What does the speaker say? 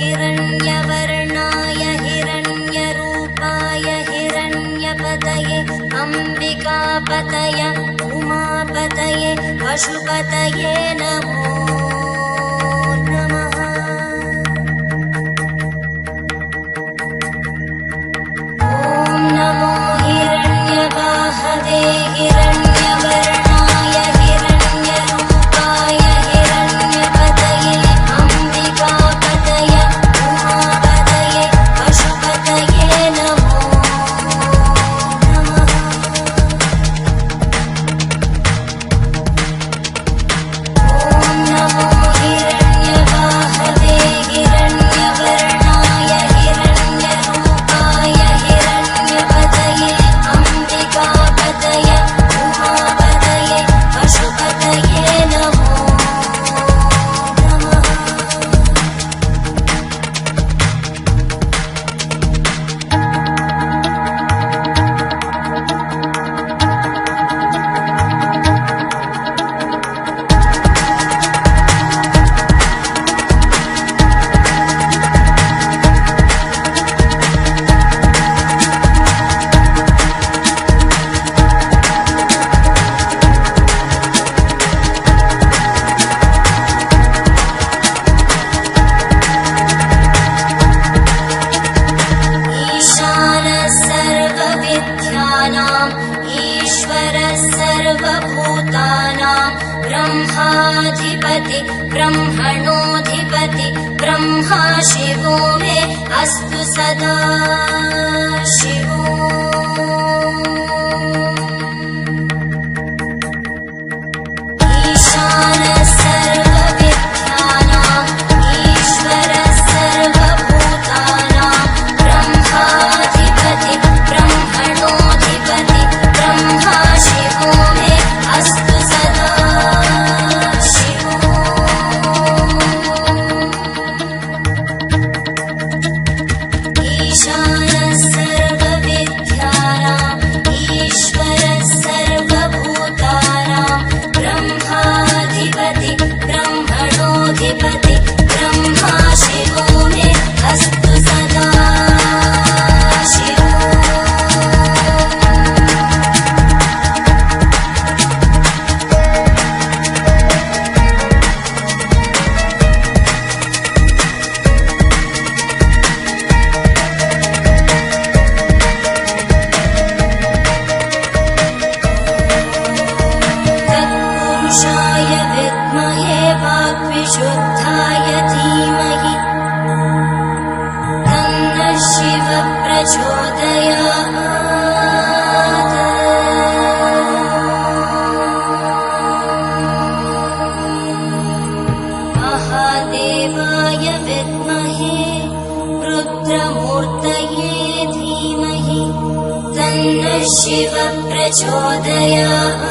हिरण्यवर्णाय हिरण्यरूपाय हिरण्यपतये अम्बिकापतये उमापतये पशुपतये नमो नमः। ॐ नमो हिरण्यवाहवे हिरण्यवर्णाय हिरण्यरूपाय हिरण्यपतये अम्बिकापतये उमापतये पशुपतये नमो नमः। ॐ नमो हिरण्यवाहवे हिरण्यवर्णाय हिरण्यरूपाय हिरण्यपतये अम्बिकापतये उमापतये पशुपतये नमो नमः। ईशानः सर्वविद्यानाम् ईश्वरः सर्वभूतानां ब्रह्माधिपति ब्रह्मणोऽधिपति ब्रह्मा शिवो मे अस्तु सदा शिवो। ईशानः सर्वविद्यानाम् ईश्वरः सर्वभूतानां ब्रह्माधिपति ब्रह्मणोऽधिपति ब्रह्मा शिवो मे अस्तु सदा शिवो। ईशानः सर्वविद्यानाम् ईश्वरः सर्वभूतानां ब्रह्माधिपति ब्रह्मणोऽधिपति ब्रह्मा शिवो मे अस्तु सदा शिवो। तत्पुरुषाय विद्महे वाग्विशुद्धाय धीमहि तन्नः शिवः प्रचोदयात्। महादेवाय विद्महे रुद्रमूर्तये धीमहि तन्नः शिवः प्रचोदयात्।